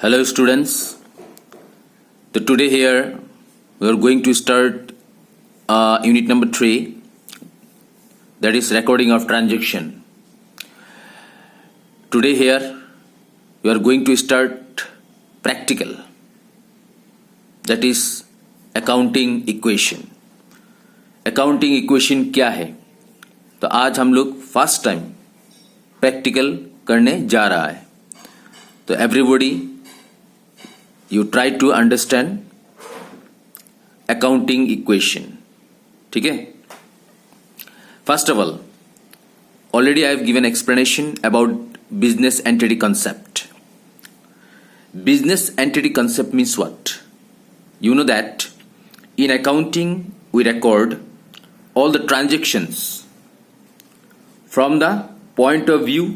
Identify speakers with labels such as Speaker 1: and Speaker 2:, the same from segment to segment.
Speaker 1: Hello students. So today here we are going to start unit number 3, that is recording of transaction. Today here we are going to start practical, that is accounting equation. Accounting equation क्या है, तो आज हम लोग first time practical करने जा रहा है. तो everybody you try to understand accounting equation. ठीक है. First of all, already I have given explanation about business entity concept. Business entity concept means what? You know that in accounting we record all the transactions from the point of view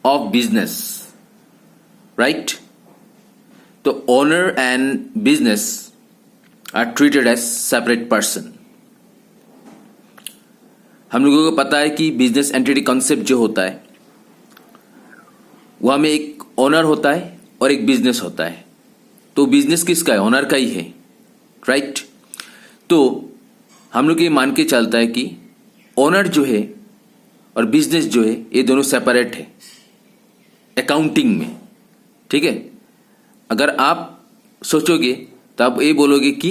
Speaker 1: of business, right? तो owner and business are treated as separate person. हम लोगों को पता है कि business entity concept जो होता है वह में एक ओनर होता है और एक बिजनेस होता है. तो बिजनेस किसका है? ओनर का ही है, राइट? तो हम लोग ये मान के चलता है कि ओनर जो है और बिजनेस जो है ये दोनों सेपरेट है अकाउंटिंग में. ठीक है. अगर आप सोचोगे तो आप ये बोलोगे कि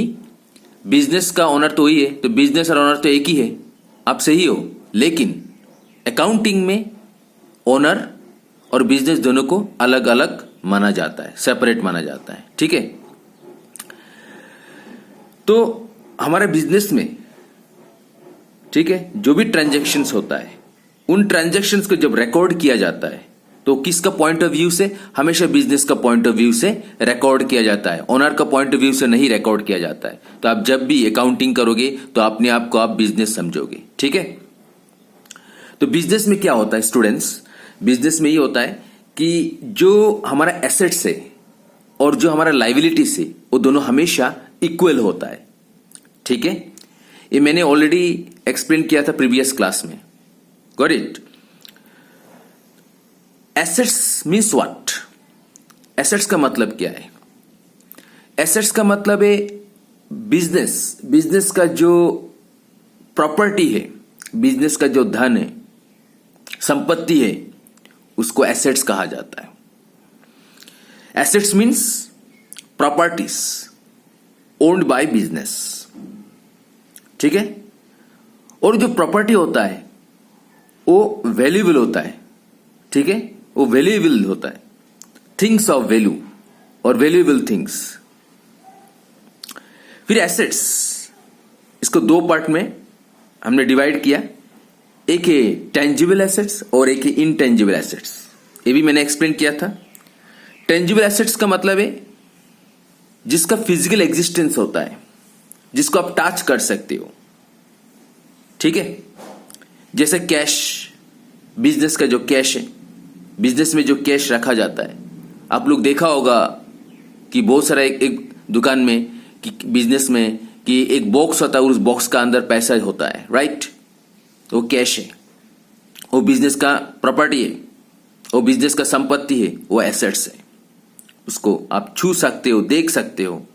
Speaker 1: बिजनेस का ओनर तो वही है, तो बिजनेस और ओनर तो एक ही है. आप सही हो, लेकिन अकाउंटिंग में ओनर और बिजनेस दोनों को अलग अलग माना जाता है, सेपरेट माना जाता है. ठीक है. तो हमारे बिजनेस में, ठीक है, जो भी ट्रांजैक्शंस होता है उन ट्रांजैक्शंस को जब रिकॉर्ड किया जाता है तो किसका पॉइंट ऑफ व्यू से? हमेशा बिजनेस का पॉइंट ऑफ व्यू से रिकॉर्ड किया जाता है, ओनर का पॉइंट ऑफ व्यू से नहीं रिकॉर्ड किया जाता है. तो आप जब भी अकाउंटिंग करोगे तो अपने आप को आप बिजनेस समझोगे. ठीक है. तो बिजनेस में क्या होता है स्टूडेंट्स? बिजनेस में ये होता है कि जो हमारा एसेट्स है और जो हमारा लाइबिलिटीज है वो दोनों हमेशा इक्वल होता है. ठीक है. ये मैंने ऑलरेडी एक्सप्लेन किया था प्रीवियस क्लास में. Got it? Assets means what? Assets का मतलब क्या है? एसेट्स का मतलब है बिजनेस का जो प्रॉपर्टी है, बिजनेस का जो धन है, संपत्ति है, उसको एसेट्स कहा जाता है. Assets means properties owned by business. ठीक है. और जो प्रॉपर्टी होता है वो वैल्यूएबल होता है. ठीक है. वो वैल्यूएबल होता है, थिंग्स ऑफ वैल्यू और वैल्यूएबल थिंग्स. फिर एसेट्स, इसको दो पार्ट में हमने डिवाइड किया. एक है टेंजिबल एसेट्स और एक है इनटेंजिबल एसेट्स. ये भी मैंने एक्सप्लेन किया था. टेंजिबल एसेट्स का मतलब है जिसका फिजिकल एग्जिस्टेंस होता है, जिसको आप टच कर सकते हो. ठीक है. जैसे कैश, बिजनेस का जो कैश है, बिजनेस में जो कैश रखा जाता है, आप लोग देखा होगा कि बहुत सारा एक दुकान में कि बिजनेस में कि एक बॉक्स होता है और उस बॉक्स का अंदर पैसा होता है, राइट? वो कैश है, वो बिजनेस का प्रॉपर्टी है, वो बिजनेस का संपत्ति है, वो एसेट्स है. उसको आप छू सकते हो, देख सकते हो,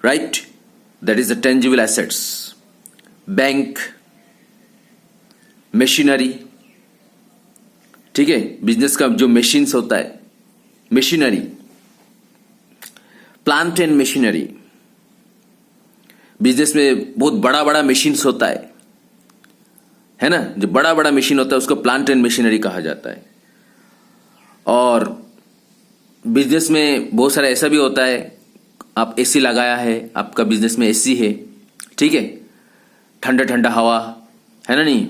Speaker 1: right? That is the tangible assets. Bank, machinery, ठीक है, बिजनेस का जो मशीन्स होता है, machinery, plant and machinery. Business में बहुत बड़ा बड़ा मशीन्स होता है ना? जो बड़ा बड़ा मशीन होता है उसको प्लांट एंड मशीनरी कहा जाता है. और बिजनेस में बहुत सारा ऐसा भी होता है, आप एसी लगाया है, आपका बिजनेस में एसी है, ठीक है, ठंडा ठंडा हवा है ना? नहीं.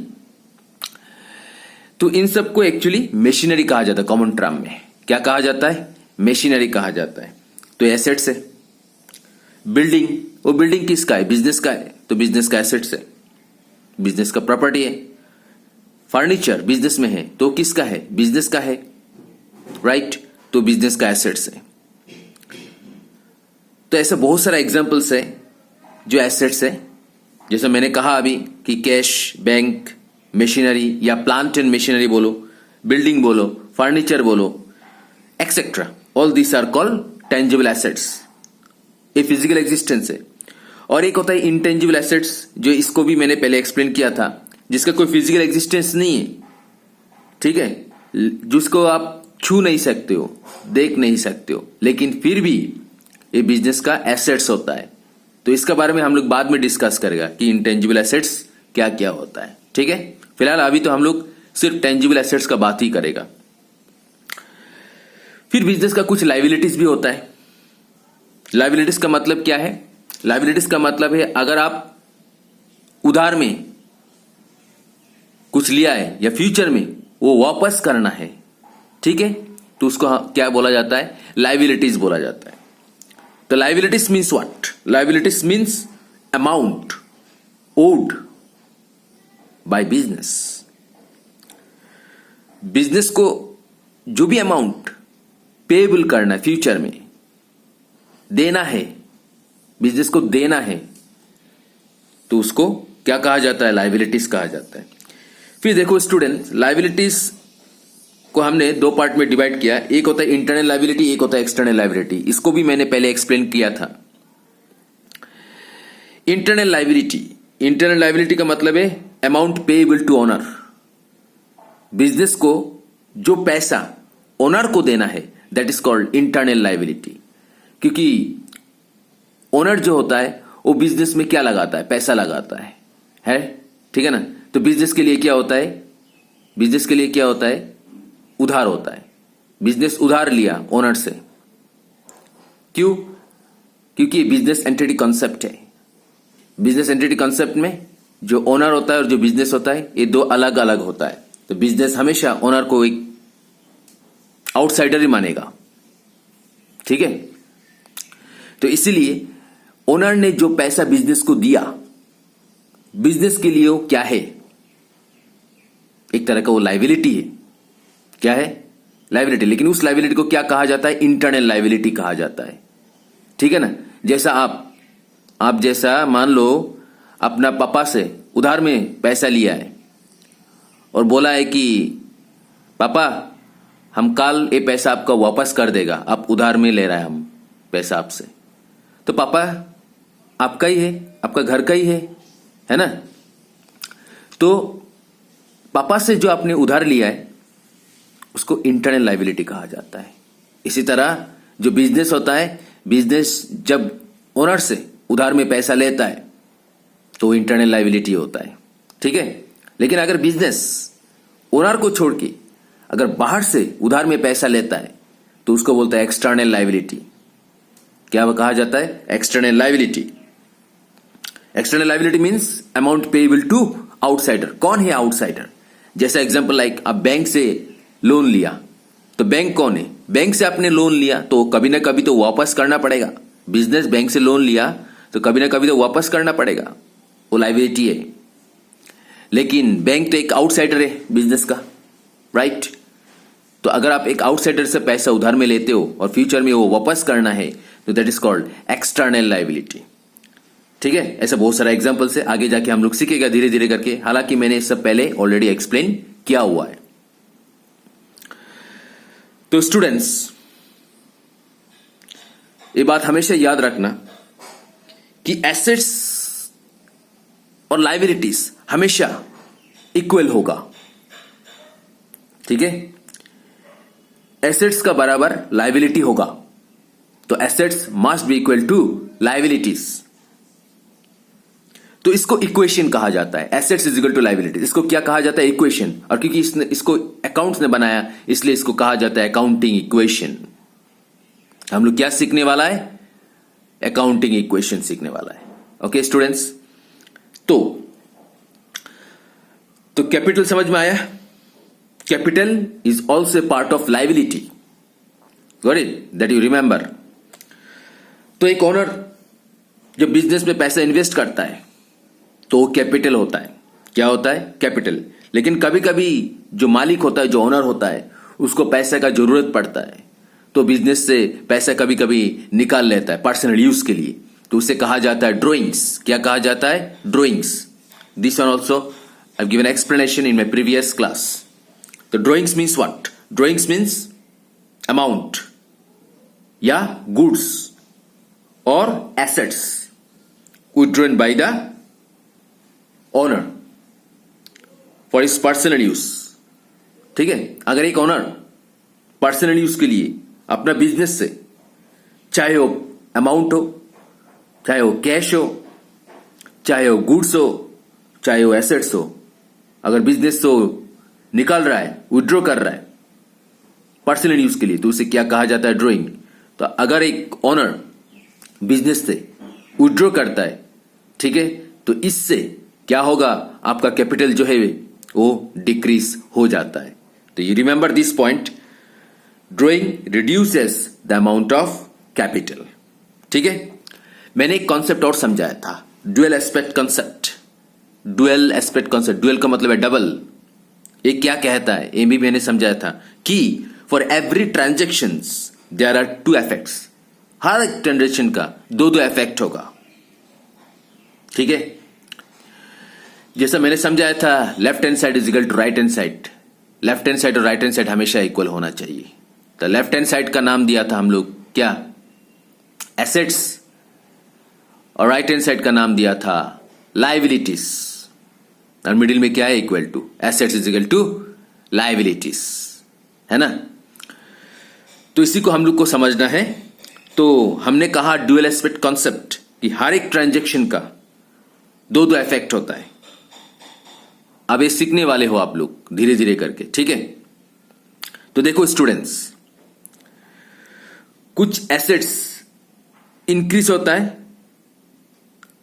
Speaker 1: तो इन सबको एक्चुअली मशीनरी कहा जाता है. कॉमन टर्म में क्या कहा जाता है? मशीनरी कहा जाता है. तो एसेट्स है. बिल्डिंग, वो बिल्डिंग किसका है? बिजनेस का है, तो बिजनेस का एसेट्स है, बिजनेस का प्रॉपर्टी है. फर्नीचर बिजनेस में है तो किसका है? बिजनेस का है, राइट? तो बिजनेस का एसेट्स है. तो ऐसे बहुत सारा एग्जांपल्स है जो एसेट्स है. जैसे मैंने कहा अभी कि कैश, बैंक, मशीनरी या प्लांट एंड मशीनरी बोलो, बिल्डिंग बोलो, फर्नीचर बोलो, etcetera, all this are called tangible assets. ये फिजिकल एग्जिस्टेंस है। और एक होता है इंटेंजिबल एसेट्स, जो इसको भी मैंने पहले एक्सप्लेन किया था, जिसका कोई फिजिकल एग्जिस्टेंस नहीं है, ठीक है, जिसको आप छू नहीं सकते हो, देख नहीं सकते हो, लेकिन फिर भी ये बिजनेस का एसेट्स होता है। तो इसका बारे में हम लोग बाद में डिस्कस करेगा कि इंटेंजिबल एसेट्स क्या क्या होता है, ठीक है। फिलहाल अभी तो हम लोग सिर्फ टेंजिबल एसेट्स का बात ही करेगा। फिर बिजनेस का कुछ लायबिलिटीज भी होता है। लायबिलिटीज का मतलब क्या है? लायबिलिटीज का मतलब है अगर आप उधार में कुछ लिया है या फ्यूचर में वो वापस करना है, ठीक है, तो उसको क्या बोला जाता है? लायबिलिटीज बोला जाता है। तो liabilities means what? Liabilities means amount owed by business. Business को जो भी अमाउंट पेएबल करना है, फ्यूचर में देना है, बिजनेस को देना है, तो उसको क्या कहा जाता है? लायबिलिटीज कहा जाता है। फिर देखो स्टूडेंट, लायबिलिटीज को हमने दो पार्ट में डिवाइड किया। एक होता है इंटरनल लायबिलिटी, एक होता है एक्सटर्नल लायबिलिटी। इसको भी मैंने पहले एक्सप्लेन किया था। इंटरनल लायबिलिटी, इंटरनल लायबिलिटी का मतलब है amount payable to owner. Business को जो पैसा ओनर को देना है, that is called internal liability. क्योंकि ओनर जो होता है वो बिजनेस में क्या लगाता है? पैसा लगाता है, ठीक है ना। तो बिजनेस के लिए क्या होता है? बिजनेस के लिए क्या होता है? उधार होता है। बिजनेस उधार लिया ओनर से, क्यों? क्योंकि बिजनेस एंटिटी कॉन्सेप्ट है। बिजनेस एंटिटी कॉन्सेप्ट में जो ओनर होता है और जो बिजनेस होता है, ये दो अलग अलग होता है। तो बिजनेस हमेशा ओनर को एक आउटसाइडर ही मानेगा, ठीक है। तो इसीलिए ओनर ने जो पैसा बिजनेस को दिया, बिजनेस के लिए वो क्या है? एक तरह का वो लायबिलिटी है। क्या है? लायबिलिटी। लेकिन उस लायबिलिटी को क्या कहा जाता है? इंटरनल लायबिलिटी कहा जाता है, ठीक है ना। जैसा आप जैसा मान लो अपना पापा से उधार में पैसा लिया है और बोला है कि पापा हम कल ये पैसा आपका वापस कर देगा, आप उधार में ले रहा है हम पैसा आपसे। तो पापा आपका ही है, आपका घर का ही है ना। तो पापा से जो आपने उधार लिया है उसको इंटरनल लायबिलिटी कहा जाता है। इसी तरह जो बिजनेस होता है, बिजनेस जब ओनर से उधार में पैसा लेता है तो इंटरनल लायबिलिटी होता है, ठीक है। लेकिन अगर बिजनेस ओनर को छोड़ के अगर बाहर से उधार में पैसा लेता है तो उसको बोलता है एक्सटर्नल लायबिलिटी। क्या कहा जाता है? External liability. External liability means amount payable to outsider. कौन है आउटसाइडर? जैसा एग्जांपल लाइक आप बैंक से लोन लिया, तो बैंक कौन है? बैंक से आपने लोन लिया तो कभी ना कभी तो वापस करना पड़ेगा। बिजनेस बैंक से लोन लिया तो कभी ना कभी तो वापस करना पड़ेगा, वो लायबिलिटी है। लेकिन बैंक तो एक आउटसाइडर है बिजनेस का, राइट। तो अगर आप एक आउटसाइडर से पैसा उधार में लेते हो और फ्यूचर में वो वापस करना है तो that is called external liability, ठीक है। ऐसा बहुत सारा एग्जांपल से आगे जाके हम लोग सीखेगा धीरे धीरे करके। हालांकि मैंने इससे पहले ऑलरेडी एक्सप्लेन किया हुआ है। तो स्टूडेंट्स, ये बात हमेशा याद रखना कि एसेट्स और लायबिलिटीज हमेशा इक्वल होगा, ठीक है। एसेट्स का बराबर लायबिलिटी होगा, तो assets must be equal to liabilities. तो इसको इक्वेशन कहा जाता है। Assets is equal to liabilities, इसको क्या कहा जाता है? इक्वेशन। और क्योंकि इसको अकाउंट्स ने बनाया इसलिए इसको कहा जाता है अकाउंटिंग इक्वेशन। हम लोग क्या सीखने वाला है? अकाउंटिंग इक्वेशन सीखने वाला है। ओके स्टूडेंट्स, तो कैपिटल समझ में आया? Capital is also part of liability, got it? That you remember. तो एक ओनर जब बिजनेस में पैसा इन्वेस्ट करता है तो वो कैपिटल होता है। क्या होता है? कैपिटल। लेकिन कभी कभी जो मालिक होता है, जो ओनर होता है, उसको पैसे का जरूरत पड़ता है तो बिजनेस से पैसा कभी कभी निकाल लेता है पर्सनल यूज के लिए, तो उसे कहा जाता है ड्रॉइंग्स। क्या कहा जाता है? Drawings. This one also I have given explanation in my previous class. तो drawings means what? Drawings means amount या गुड्स और assets withdrawn by the owner for is personal use. ठीक है, अगर एक ओनर पर्सनल यूज के लिए अपना बिजनेस से, चाहे वो अमाउंट हो, चाहे वो कैश हो, चाहे वो गुड्स हो, चाहे वो एसेट्स हो, अगर बिजनेस तो निकाल रहा है, विड्रॉ कर रहा है पर्सनल यूज के लिए, तो उसे क्या कहा जाता है? ड्रॉइंग। तो अगर एक ओनर बिजनेस से विड्रॉ करता है, ठीक है, तो इससे क्या होगा? आपका कैपिटल जो है वो डिक्रीज हो जाता है। तो you remember this point, drawing reduces the amount of capital. ठीक है, मैंने एक कॉन्सेप्ट और समझाया था, dual aspect concept. Dual aspect concept, dual का मतलब है डबल। ये क्या कहता है? ये भी मैंने समझाया था कि for every transactions there are two effects. हर एक ट्रांजेक्शन का दो दो इफेक्ट होगा। ठीक है, जैसा मैंने समझाया था, left hand side is equal to right hand side. Left hand side और राइट हैंड साइड हमेशा इक्वल होना चाहिए। तो लेफ्ट हैंड साइड का नाम दिया था हम लोग क्या? एसेट्स, और राइट हैंड साइड का नाम दिया था लाइबिलिटीज। और मिडिल में क्या है? Equal to assets is equal to liabilities, है ना? तो इसी को हम लोग को समझना है। तो हमने कहा ड्यूअल एस्पेक्ट कॉन्सेप्ट कि हर एक ट्रांजैक्शन का दो दो इफेक्ट होता है। अब ये सीखने वाले हो आप लोग धीरे धीरे करके। ठीक है, तो देखो स्टूडेंट्स, कुछ एसेट्स इंक्रीज होता है।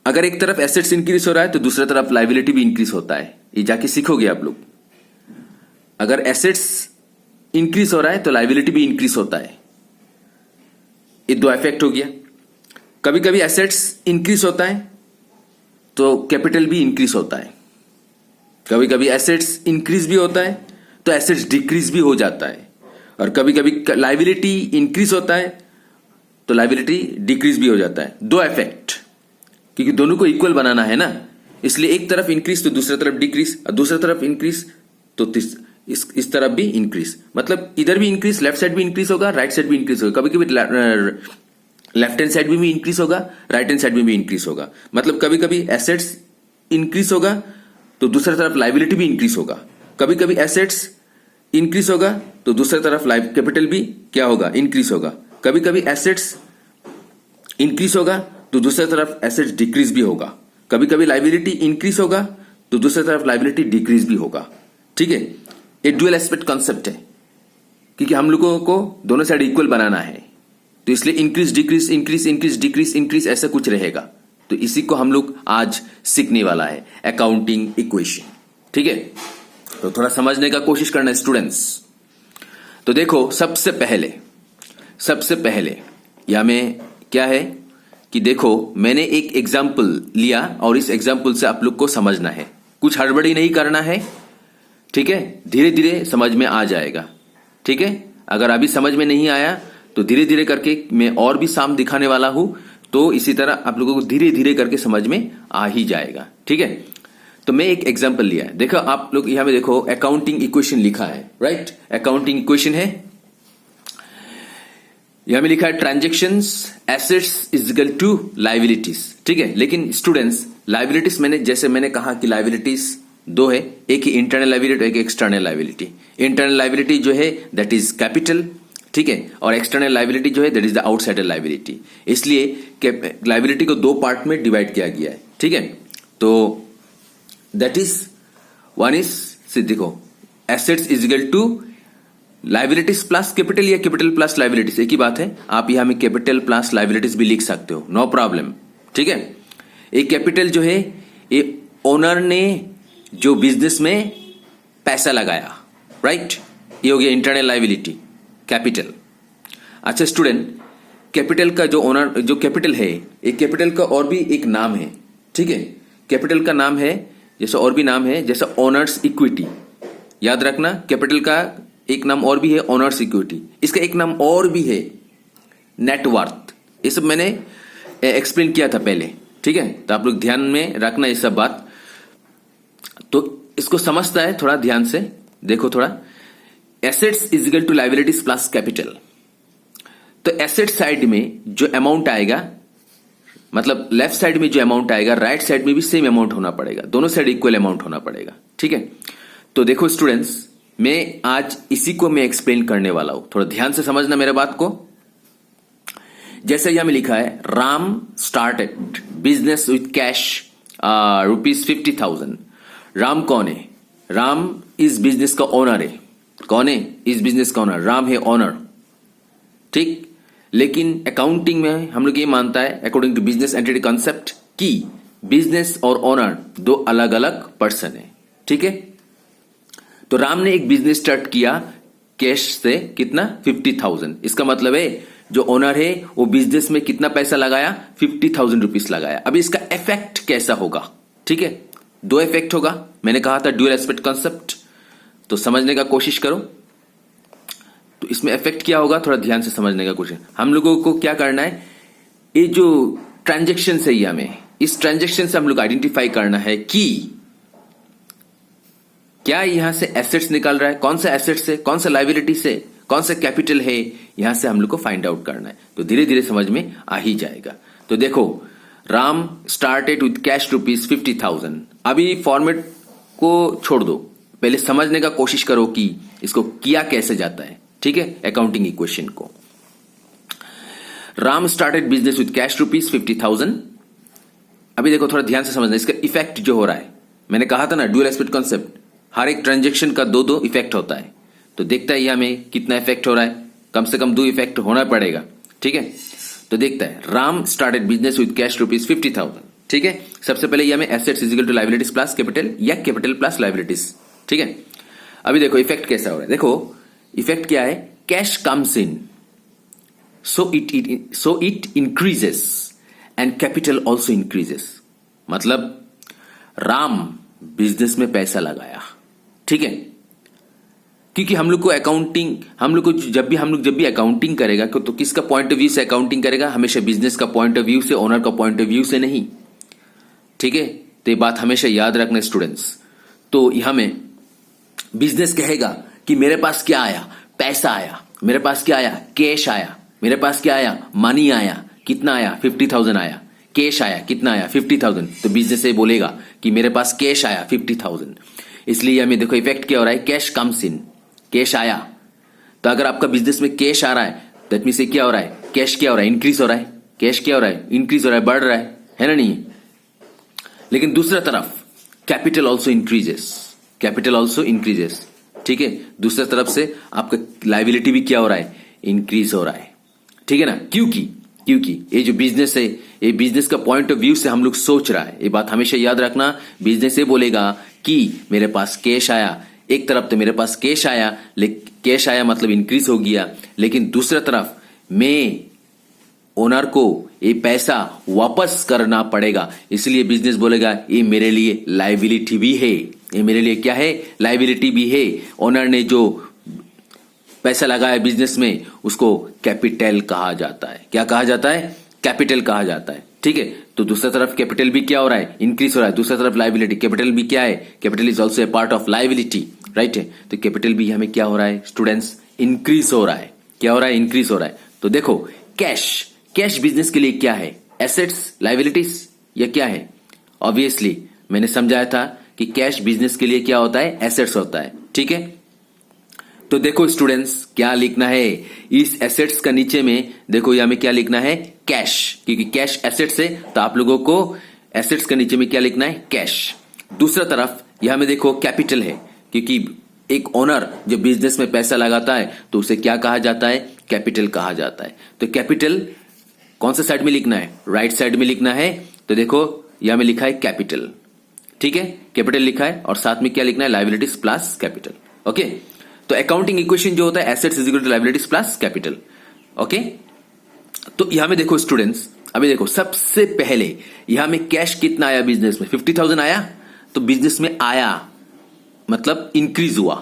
Speaker 1: अगर एक तरफ एसेट्स इंक्रीज हो रहा है तो दूसरी तरफ लाइबिलिटी भी इंक्रीज होता है। ये जाके सीखोगे आप लोग। अगर एसेट्स इंक्रीज हो रहा है तो लाइबिलिटी भी इंक्रीज होता है। ये दो इफेक्ट हो गया। कभी कभी एसेट्स इंक्रीज होता है तो कैपिटल भी इंक्रीज होता है। कभी कभी एसेट्स इंक्रीज भी होता है तो एसेट्स डिक्रीज भी हो जाता है। और कभी कभी लाइबिलिटी इंक्रीज होता है तो लाइबिलिटी डिक्रीज भी हो जाता है। दो इफेक्ट, क्योंकि दोनों को इक्वल बनाना है ना, इसलिए एक तरफ इंक्रीज तो दूसरी तरफ डिक्रीज, और दूसरी तरफ इंक्रीज तो इस तरफ भी इंक्रीज। मतलब इधर भी इंक्रीज, लेफ्ट साइड भी इंक्रीज होगा, राइट साइड भी इंक्रीज होगा। कभी कभी लेफ्ट हैंड साइड में भी इंक्रीज होगा, राइट हैंड साइड में भी इंक्रीज होगा। मतलब कभी कभी एसेट्स इंक्रीज होगा तो दूसरी तरफ लाइबिलिटी भी इंक्रीज होगा। कभी कभी एसेट्स इंक्रीज होगा तो दूसरी तरफ कैपिटल भी क्या होगा? इंक्रीज होगा। कभी कभी एसेट्स इंक्रीज होगा तो दूसरी तरफ एसेट्स डिक्रीज भी होगा। कभी कभी लाइबिलिटी इंक्रीज होगा तो दूसरी तरफ लाइबिलिटी डिक्रीज भी होगा। ठीक है, ये ड्यूअल एस्पेक्ट कॉन्सेप्ट है, क्योंकि हम लोगों को दोनों साइड इक्वल बनाना है। तो इसलिए increase decrease increase increase decrease increase ऐसा कुछ रहेगा। तो इसी को हम लोग आज सीखने वाला है, अकाउंटिंग इक्वेशन। ठीक है, तो थोड़ा समझने का कोशिश करना स्टूडेंट्स। तो देखो, सबसे पहले या में क्या है कि देखो, मैंने एक एग्जाम्पल लिया और इस एग्जाम्पल से आप लोग को समझना है। कुछ हड़बड़ी नहीं करना है। ठीक है, धीरे धीरे समझ में आ जाएगा। ठीक है, अगर अभी समझ में नहीं आया तो धीरे धीरे करके मैं और भी साम दिखाने वाला हूं, तो इसी तरह आप लोगों को धीरे धीरे करके समझ में आ ही जाएगा। ठीक है, तो मैं एक एग्जांपल लिया है। देखो आप लोग यहां में देखो, अकाउंटिंग इक्वेशन लिखा है, राइट? अकाउंटिंग इक्वेशन है, यहां में लिखा है transactions assets is equal to liabilities. ठीक है, लेकिन स्टूडेंट्स लाइबिलिटीज मैंने कहा कि लाइबिलिटीज दो है, एक ही इंटरनल लाइबिलिटी, एक एक्सटर्नल लाइबिलिटी। इंटरनल लाइबिलिटी जो है दैट इज कैपिटल, ठीक है, और एक्सटर्नल लाइबिलिटी जो है that is the outsider liability. इसलिए लाइबिलिटी को दो पार्ट में डिवाइड किया गया है। ठीक है, तो दैट इज वन इज, देखो, assets is equal to liabilities plus capital या कैपिटल प्लस लाइबिलिटीज, एक ही बात है। आप यहां में कैपिटल प्लस लाइबिलिटीज भी लिख सकते हो, नो प्रॉब्लम। ठीक है, एक कैपिटल जो है ये ओनर ने जो बिजनेस में पैसा लगाया, राइट? ये हो गया इंटरनल लाइबिलिटी, कैपिटल। अच्छा स्टूडेंट, कैपिटल का जो कैपिटल है, एक कैपिटल का और भी एक नाम है। ठीक है, कैपिटल का नाम है, जैसा और भी नाम है, जैसा ओनर्स इक्विटी। याद रखना, कैपिटल का एक नाम और भी है ओनर्स इक्विटी। इसका एक नाम और भी है नेटवर्थ। ये सब मैंने एक्सप्लेन किया था पहले। ठीक है, तो आप लोग ध्यान में रखना ये सब बात। तो इसको समझता है थोड़ा ध्यान से देखो। थोड़ा assets is equal to liabilities plus capital. तो एसेट साइड में जो अमाउंट आएगा, मतलब लेफ्ट साइड में जो अमाउंट आएगा राइट साइड में भी सेम अमाउंट होना पड़ेगा, दोनों साइड इक्वल अमाउंट होना पड़ेगा। ठीक है, तो देखो स्टूडेंट्स, मैं आज इसी को मैं एक्सप्लेन करने वाला हूं, थोड़ा ध्यान से समझना मेरे बात को। जैसे यहां में लिखा है Ram started business with cash ₹50,000। Ram कौन है? राम इस बिजनेस का ओनर है। कौन है इस बिजनेस का ओनर? राम है ओनर। ठीक, लेकिन अकाउंटिंग में हम लोग ये मानता है according to business entity concept कि बिजनेस और ओनर दो अलग अलग पर्सन है। ठीक है, तो राम ने एक बिजनेस स्टार्ट किया कैश से, कितना? 50,000। इसका मतलब है जो ओनर है वो बिजनेस में कितना पैसा लगाया? 50,000 रुपीस लगाया। अभी इसका इफेक्ट कैसा होगा? ठीक है, दो इफेक्ट होगा। मैंने कहा था ड्यूअल एस्पेक्ट कॉन्सेप्ट, तो समझने का कोशिश करो। तो इसमें इफेक्ट क्या होगा, थोड़ा ध्यान से समझने का कोशिश। हम लोगों को क्या करना है, ये जो ट्रांजेक्शन है ये हमें, इस ट्रांजेक्शन से हम लोग आइडेंटिफाई करना है कि क्या यहां से एसेट्स निकल रहा है, कौन सा एसेट्स है, कौन सा लाइबिलिटी से, कौन सा कैपिटल है, यहां से हम लोग को फाइंड आउट करना है। तो धीरे धीरे समझ में आ ही जाएगा। तो देखो, राम स्टार्टेड विथ कैश ₹50,000। अभी फॉर्मेट को छोड़ दो, पहले समझने का कोशिश करो कि इसको किया कैसे जाता है। ठीक है, अकाउंटिंग इक्वेशन को। Ram started business with cash ₹50,000। अभी देखो, थोड़ा ध्यान से समझना इसका इफेक्ट जो हो रहा है। मैंने कहा था ना ड्यूअल एस्पेक्ट कॉन्सेप्ट, हर एक ट्रांजेक्शन का दो दो इफेक्ट होता है। तो देखता है यहां में कितना इफेक्ट हो रहा है, कम से कम 2 इफेक्ट होना पड़ेगा। ठीक है, तो देखता है Ram started business with cash ₹50,000। ठीक है, सबसे पहले यहां में assets is equal to liabilities plus capital या कैपिटल प्लस लाइबिलिटीज। ठीक है, अभी देखो इफेक्ट कैसा हो रहा है। देखो इफेक्ट क्या है, cash comes in so it increases and capital also increases. मतलब राम बिजनेस में पैसा लगाया। ठीक है, क्योंकि हम लोग को अकाउंटिंग, हम लोग जब भी अकाउंटिंग करेगा तो किसका पॉइंट ऑफ व्यू से अकाउंटिंग करेगा? हमेशा बिजनेस का पॉइंट ऑफ व्यू से, ओनर का पॉइंट ऑफ व्यू से नहीं। ठीक है, तो ये बात हमेशा याद रखना स्टूडेंट्स। तो यहां में बिजनेस कहेगा कि मेरे पास क्या आया? पैसा आया। मेरे पास क्या आया? कैश आया। मेरे पास क्या आया? मनी आया। कितना आया? 50,000 आया। कैश आया, कितना आया? 50,000। तो बिजनेस से बोलेगा कि मेरे पास कैश आया 50,000। इसलिए हमें देखो इफेक्ट क्या हो रहा है, कैश कम्स इन, कैश आया। तो अगर आपका बिजनेस में कैश आ रहा है दैट मींस क्या हो रहा है, कैश क्या हो रहा है? इंक्रीज हो रहा है। कैश क्या हो रहा है? इंक्रीज हो रहा है, बढ़ रहा है ना? नहीं। लेकिन दूसरा तरफ capital also increases, capital also increases. ठीक है, दूसरी तरफ से आपका लाइबिलिटी भी क्या हो रहा है? इंक्रीज हो रहा है। ठीक है ना, क्योंकि ये जो बिजनेस है, ये बिजनेस का पॉइंट ऑफ व्यू से हम लोग सोच रहा है। ये बात हमेशा याद रखना। बिजनेस ये बोलेगा कि मेरे पास कैश आया, एक तरफ तो मेरे पास कैश आया, कैश आया मतलब इंक्रीज हो गया, लेकिन दूसरा तरफ मैं ओनर को ये पैसा वापस करना पड़ेगा। इसलिए बिजनेस बोलेगा ये मेरे लिए लाइबिलिटी भी है। ये मेरे लिए क्या है? लाइबिलिटी भी है। ओनर ने जो पैसा लगाया बिजनेस में उसको कैपिटल कहा जाता है। क्या कहा जाता है? कैपिटल कहा जाता है। ठीक है, तो दूसरा तरफ कैपिटल भी क्या हो रहा है? इंक्रीज हो रहा है। दूसरा तरफ लाइबिलिटी, कैपिटल भी क्या है? Capital is also a part of liability, right है। तो कैपिटल भी हमें क्या हो रहा है स्टूडेंट्स? इंक्रीज हो रहा है। क्या हो रहा है? इंक्रीज हो रहा है। तो देखो कैश बिजनेस के लिए क्या है? एसेट्स, लाइबिलिटीज या क्या है? ऑब्वियसली मैंने समझाया था कि कैश बिजनेस के लिए क्या होता है? एसेट्स होता है। ठीक है, तो देखो स्टूडेंट्स क्या लिखना है इस एसेट्स का नीचे में, देखो यहां में क्या लिखना है? कैश, क्योंकि कैश एसेट्स है तो आप लोगों को एसेट्स का नीचे में क्या लिखना है? कैश। दूसरा तरफ यहां में देखो कैपिटल है, क्योंकि एक ओनर जब बिजनेस में पैसा लगाता है तो उसे क्या कहा जाता है? कैपिटल कहा जाता है। तो कैपिटल कौन सा साइड में लिखना है? राइट साइड में लिखना है। तो देखो यहां में लिखा है कैपिटल। ठीक है, कैपिटल लिखा है और साथ में क्या लिखना है? Liabilities plus capital. ओके, तो अकाउंटिंग इक्वेशन जो होता है assets is equal to liabilities plus capital. Okay, तो यहां में देखो स्टूडेंट्स, अभी देखो सबसे पहले यहां में कैश कितना आया बिजनेस में? 50,000 आया। तो बिजनेस में आया मतलब इंक्रीज हुआ,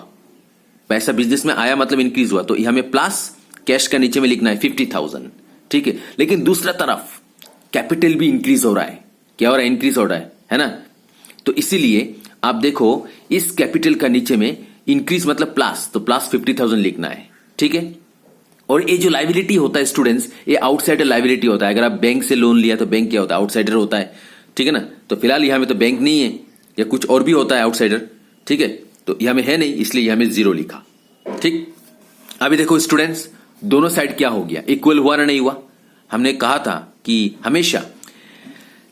Speaker 1: पैसा बिजनेस में आया मतलब इंक्रीज हुआ। तो यहां में प्लस कैश का नीचे में लिखना है 50,000। ठीक है, लेकिन दूसरा तरफ कैपिटल भी इंक्रीज हो रहा है। क्या हो रहा है? इंक्रीज हो रहा है ना। तो इसीलिए आप देखो इस कैपिटल का नीचे में इंक्रीज मतलब प्लस, तो प्लस 50,000 लिखना है। ठीक है, और ये जो लाइबिलिटी होता है स्टूडेंट्स, ये आउटसाइडर लाइबिलिटी होता है। अगर आप बैंक से लोन लिया तो बैंक क्या होता है, आउटसाइडर होता है, ठीक है ना। तो फिलहाल यहाँ में तो बैंक नहीं है, या कुछ और भी होता है आउटसाइडर, ठीक है। तो यहाँ में है नहीं, इसलिए यहाँ में 0 लिखा, ठीक। अभी देखो स्टूडेंट्स, दोनों साइड क्या हो गया, इक्वल हुआ ना नहीं हुआ। हमने कहा था कि हमेशा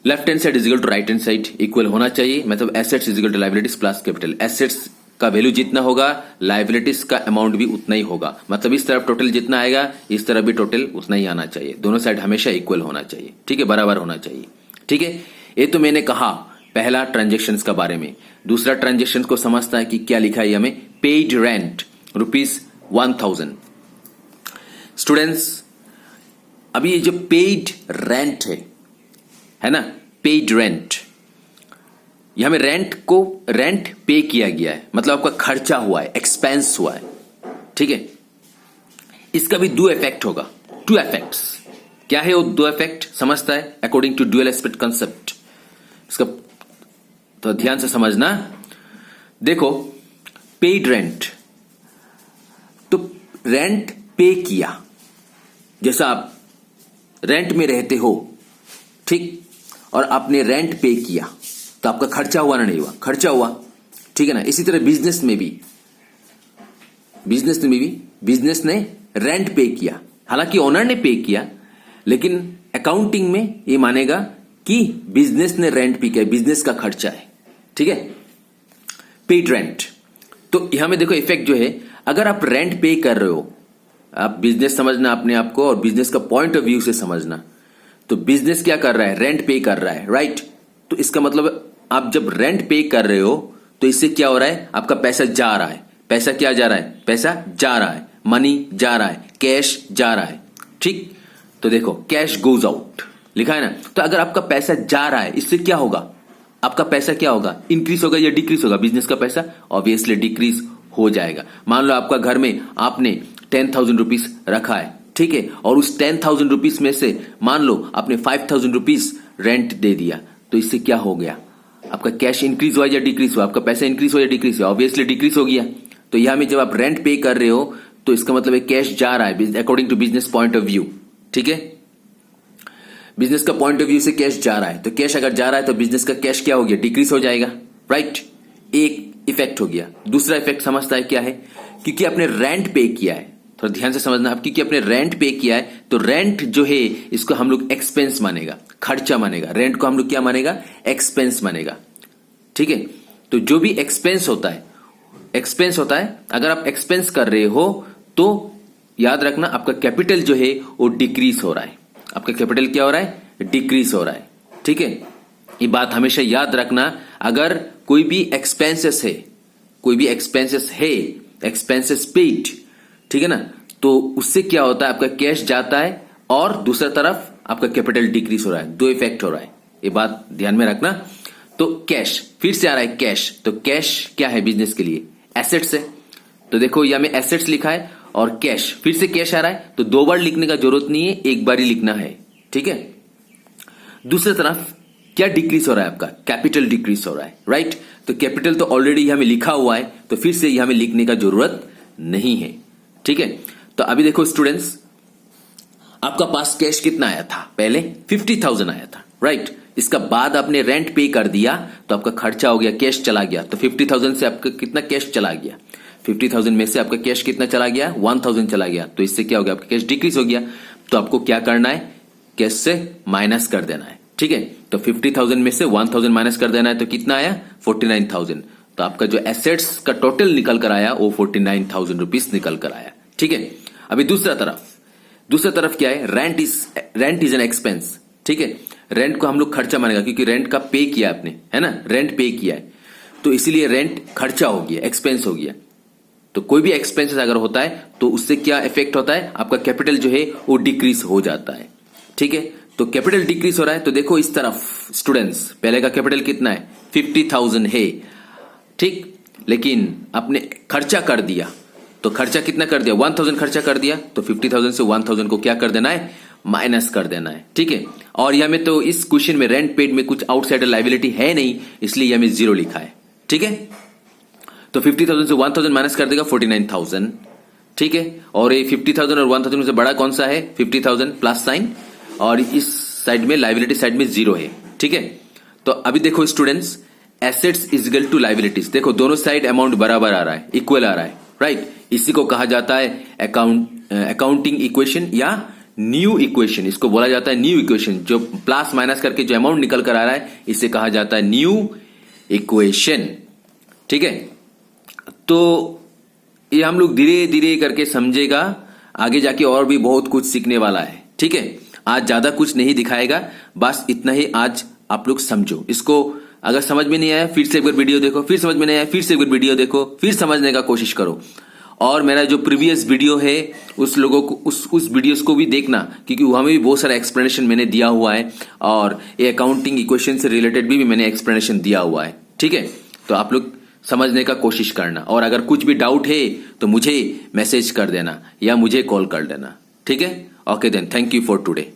Speaker 1: left hand side is equal to right hand side equal होना चाहिए, मतलब assets is equal to liabilities plus capital. Assets का वैल्यू जितना होगा, लाइबिलिटीज का अमाउंट भी उतना ही होगा, मतलब इस तरफ टोटल जितना आएगा, इस तरफ भी टोटल उतना ही आना चाहिए। दोनों साइड हमेशा इक्वल होना चाहिए, ठीक है, बराबर होना चाहिए, ठीक है। ये तो मैंने कहा पहला ट्रांजेक्शन्स का बारे में। दूसरा ट्रांजेक्शन्स को समझता है कि क्या लिखा है हमें, पेड रेंट ₹1000। स्टूडेंट्स, अभी ये जो पेड रेंट है ना, पेड रेंट, यहां में रेंट पे किया गया है, मतलब आपका खर्चा हुआ है, एक्सपेंस हुआ है, ठीक है। इसका भी 2 इफेक्ट होगा, 2 इफेक्ट्स। क्या है वो 2 इफेक्ट, समझता है according to dual aspect concept. इसका तो ध्यान से समझना। देखो, पेड रेंट, तो रेंट पे किया, जैसा आप रेंट में रहते हो, ठीक, और आपने रेंट पे किया तो आपका खर्चा हुआ ना नहीं हुआ, खर्चा हुआ, ठीक है ना। इसी तरह बिजनेस में भी बिजनेस ने रेंट पे किया, हालांकि ओनर ने पे किया, लेकिन अकाउंटिंग में ये मानेगा कि बिजनेस ने रेंट पे किया, बिजनेस का खर्चा है, ठीक है, पेड रेंट। तो यहां में देखो इफेक्ट जो है, अगर आप रेंट पे कर रहे हो, आप बिजनेस समझना अपने आप को, और बिजनेस का पॉइंट ऑफ व्यू से समझना। तो बिजनेस क्या कर रहा है, रेंट पे कर रहा है, राइट। तो इसका मतलब आप जब रेंट पे कर रहे हो तो इससे क्या हो रहा है, आपका पैसा जा रहा है। पैसा क्या जा रहा है, पैसा जा रहा है, मनी जा रहा है, कैश जा रहा है, ठीक। तो देखो, कैश गोज आउट लिखा है ना। तो अगर आपका पैसा जा रहा है, इससे क्या होगा, आपका पैसा क्या होगा, इंक्रीज होगा या डिक्रीज होगा, बिजनेस का पैसा ऑब्वियसली डिक्रीज हो जाएगा। मान लो आपका घर में आपने 10,000 रुपीज रखा है, ठीक है, और उस 10,000 रुपीज में से मान लो आपने 5,000 रुपीज रेंट दे दिया, तो इससे क्या हो गया, आपका कैश इंक्रीज हुआ या डिक्रीज हुआ, आपका पैसा इंक्रीज हुआ या डिक्रीज हुआ, ऑब्वियसली डिक्रीज हो गया। तो यहां में जब आप रेंट पे कर रहे हो तो इसका मतलब है कैश जा रहा है, according to business point of view, ठीक है। बिजनेस का पॉइंट ऑफ व्यू से कैश जा रहा है, तो कैश अगर जा रहा है तो बिजनेस का कैश क्या हो गया, डिक्रीज हो जाएगा, राइट। एक इफेक्ट हो गया। दूसरा इफेक्ट समझता है क्या है, क्योंकि आपने रेंट पे किया है, थोड़ा ध्यान से समझना आप, क्योंकि आपने रेंट पे किया है तो रेंट जो है इसको हम लोग एक्सपेंस मानेगा, खर्चा मानेगा। रेंट को हम लोग क्या मानेगा, एक्सपेंस मानेगा, ठीक है। तो जो भी एक्सपेंस होता है, अगर आप एक्सपेंस कर रहे हो तो याद रखना आपका कैपिटल जो है वो डिक्रीज हो रहा है, आपका कैपिटल क्या हो रहा है, डिक्रीज हो रहा है, ठीक है। ये बात हमेशा याद रखना। अगर कोई भी एक्सपेंसेस है, एक्सपेंसेस पेड, ठीक है ना, तो उससे क्या होता है, आपका कैश जाता है और दूसरा तरफ आपका कैपिटल डिक्रीज हो रहा है, 2 इफेक्ट हो रहा है, ये बात ध्यान में रखना। तो कैश फिर से आ रहा है, कैश, तो कैश क्या है बिजनेस के लिए, एसेट्स है। तो देखो यहां में एसेट्स लिखा है और कैश, फिर से कैश आ रहा है, तो 2 बार लिखने का जरूरत नहीं है, एक बार ही लिखना है, ठीक है। दूसरी तरफ क्या डिक्रीज हो रहा है, आपका कैपिटल डिक्रीज हो रहा है, राइट। तो कैपिटल तो ऑलरेडी यहां में लिखा हुआ है, तो फिर से यहां में लिखने का जरूरत नहीं है, ठीक है। तो अभी देखो स्टूडेंट्स, आपका पास कैश कितना आया था, पहले 50,000 आया था, राइट। इसका बाद आपने रेंट पे कर दिया तो आपका खर्चा हो गया, कैश चला गया। तो 50,000 से आपका कितना कैश चला गया, 50,000 में से आपका कैश कितना चला गया, 1,000 चला गया। तो इससे क्या हो गया, आपका कैश डिक्रीज हो गया। तो आपको क्या करना है, कैश से माइनस कर देना है, ठीक है। तो 50,000 में से 1,000 माइनस कर देना है, तो कितना आया, 49,000। तो आपका जो एसेट्स का टोटल निकल कर आया वो 49,000 रुपीज निकल कर आया, ठीक है। अभी दूसरा तरफ क्या है, रेंट इज एन एक्सपेंस, ठीक है। रेंट को हम लोग खर्चा मानेगा, क्योंकि रेंट का पे किया आपने, है ना, रेंट पे किया है, तो इसीलिए रेंट खर्चा हो गया, एक्सपेंस हो गया। तो कोई भी एक्सपेंस अगर होता है तो उससे क्या इफेक्ट होता है, आपका कैपिटल जो है वो डिक्रीज हो जाता है, ठीक है। तो कैपिटल डिक्रीज हो रहा है, तो देखो इस तरफ स्टूडेंट्स, पहले का कैपिटल कितना है, 50,000 है, ठीक, लेकिन आपने खर्चा कर दिया, तो खर्चा कितना कर दिया, 1,000 खर्चा कर दिया, तो 50,000 से 1,000 को क्या कर देना है, माइनस कर देना है, ठीक है। और यहां में तो इस क्वेश्चन में रेंट पेड में कुछ आउटसाइडर लायबिलिटी है नहीं, इसलिए यहां में 0 लिखा है, ठीक है। तो 50,000 से 1,000 माइनस कर देगा 49,000, ठीक है। और ये 50,000 और 1,000 में से बड़ा कौन सा है? 50,000 प्लस साइन, और इस साइड में लाइबिलिटी साइड में 0 है, ठीक है। तो अभी देखो students, assets is equal to liabilities, देखो दोनों साइड अमाउंट बराबर आ रहा है, इक्वल आ रहा है, राइट। इसी को कहा जाता है अकाउंटिंग इक्वेशन या न्यू इक्वेशन, इसको बोला जाता है न्यू इक्वेशन। जो प्लस माइनस करके जो अमाउंट निकल कर आ रहा है, इसे कहा जाता है न्यू इक्वेशन, ठीक है। तो ये हम लोग धीरे धीरे करके समझेगा, आगे जाके और भी बहुत कुछ सीखने वाला है, ठीक है। आज ज्यादा कुछ नहीं दिखाएगा, बस इतना ही आज आप लोग समझो इसको। अगर समझ में नहीं आया फिर से एक बार वीडियो देखो, फिर समझ में नहीं आया फिर से एक बार वीडियो देखो, फिर समझने का कोशिश करो। और मेरा जो प्रीवियस वीडियो है उस लोगों को उस वीडियोस को भी देखना, क्योंकि वहां में भी बहुत सारा एक्सप्लेनेशन मैंने दिया हुआ है, और ये अकाउंटिंग इक्वेशन से रिलेटेड भी मैंने एक्सप्लेनेशन दिया हुआ है, ठीक है। तो आप लोग समझने का कोशिश करना, और अगर कुछ भी डाउट है तो मुझे मैसेज कर देना या मुझे कॉल कर देना, ठीक है। Okay then, thank you for today.